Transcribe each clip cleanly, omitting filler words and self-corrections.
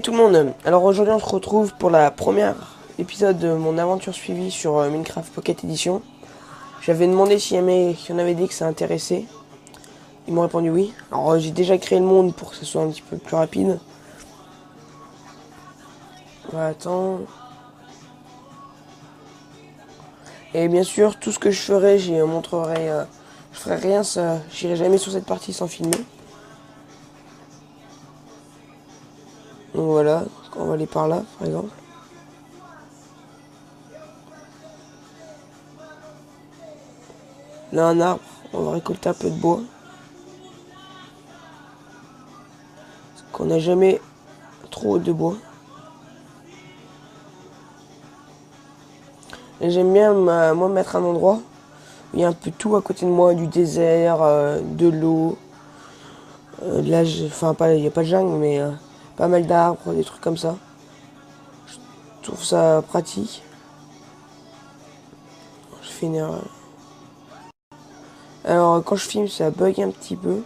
tout le monde, alors aujourd'hui on se retrouve pour la première épisode de mon aventure suivie sur Minecraft Pocket Edition. J'avais demandé s'il y en avait dit que ça intéressait. Ils m'ont répondu oui. Alors j'ai déjà créé le monde pour que ce soit un petit peu plus rapide. On va attendre. Et bien sûr tout ce que je ferai, j'y montrerai. Je ferai rien, ça, j'irai jamais sur cette partie sans filmer. Donc voilà, on va aller par là par exemple. Là un arbre, on va récolter un peu de bois. Parce qu'on n'a jamais trop de bois. Et j'aime bien moi mettre un endroit où il y a un peu tout à côté de moi, du désert, de l'eau, enfin pas, il n'y a pas de jungle mais pas mal d'arbres, des trucs comme ça. Je trouve ça pratique. Je fais une erreur. Alors quand je filme ça bug un petit peu.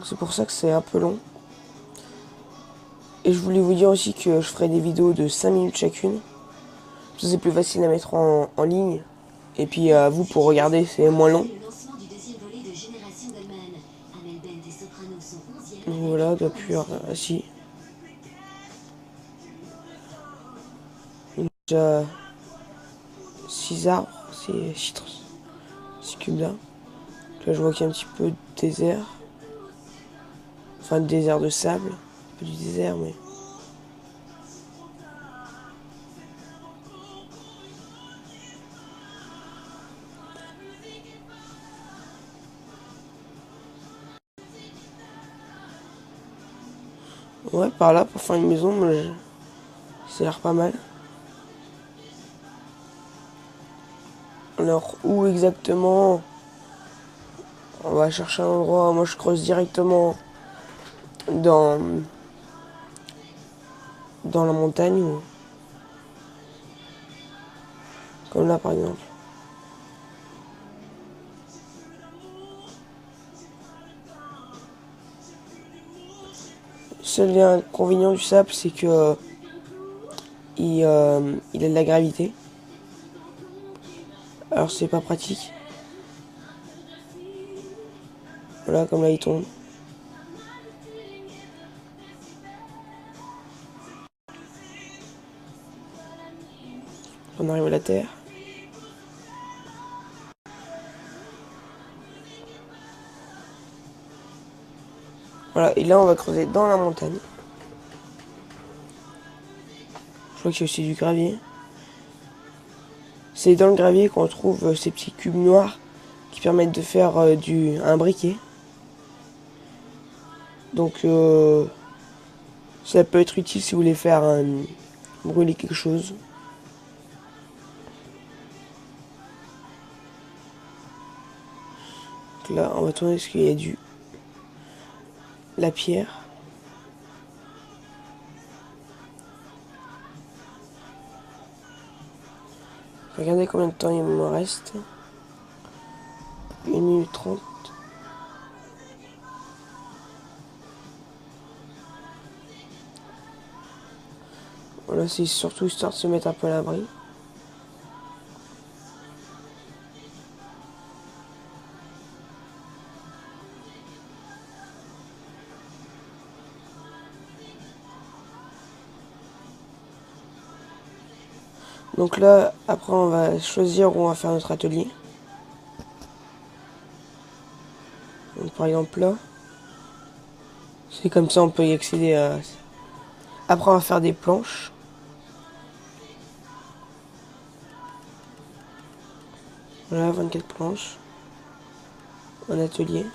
C'est pour ça que c'est un peu long. Et je voulais vous dire aussi que je ferai des vidéos de 5 minutes chacune. Ça c'est plus facile à mettre en ligne. Et puis vous pour regarder c'est moins long. Donc voilà, depuis assis. Déjà 6 arbres, c'est 6 cubes là. Là je vois qu'il y a un petit peu de désert. Enfin de désert de sable. Un peu du désert mais. Ouais, par là, pour faire une maison, ça a l'air pas mal. Alors, où exactement? On va chercher un endroit. Moi, je creuse directement dans, dans la montagne. Comme là, par exemple. Seul inconvénient du sable, c'est que il a de la gravité. Alors, c'est pas pratique. Voilà, comme là, il tombe. On arrive à la terre. Voilà, et là, on va creuser dans la montagne. Je vois qu'il y a aussi du gravier. C'est dans le gravier qu'on trouve ces petits cubes noirs qui permettent de faire un briquet. Donc ça peut être utile si vous voulez faire brûler quelque chose. Donc là on va tourner parce qu'il y a la pierre. Regardez combien de temps il me reste. 1 minute 30. Voilà, c'est surtout histoire de se mettre un peu à l'abri. Donc là, après on va choisir où on va faire notre atelier. Donc par exemple là. C'est comme ça on peut y accéder à... Après on va faire des planches. Voilà, 24 planches. Un atelier.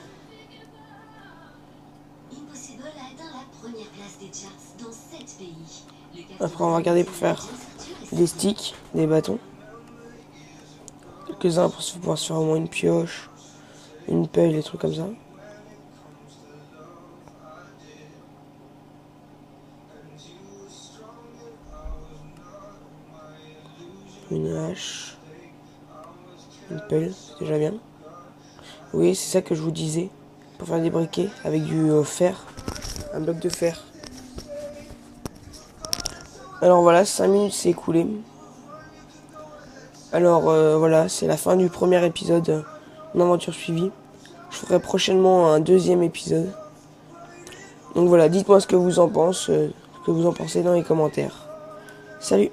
Après on va regarder pour faire des sticks, des bâtons. Quelques-uns pour pouvoir se faire au moins une pioche, une pelle, des trucs comme ça. Une hache. Une pelle, c'est déjà bien. Oui, c'est ça que je vous disais. Pour faire des briquets avec du fer. Un bloc de fer. Alors voilà, 5 minutes s'est écoulé. Alors voilà, c'est la fin du premier épisode d'Aventure suivie. Je ferai prochainement un deuxième épisode. Donc voilà, dites-moi ce que vous en pensez dans les commentaires. Salut!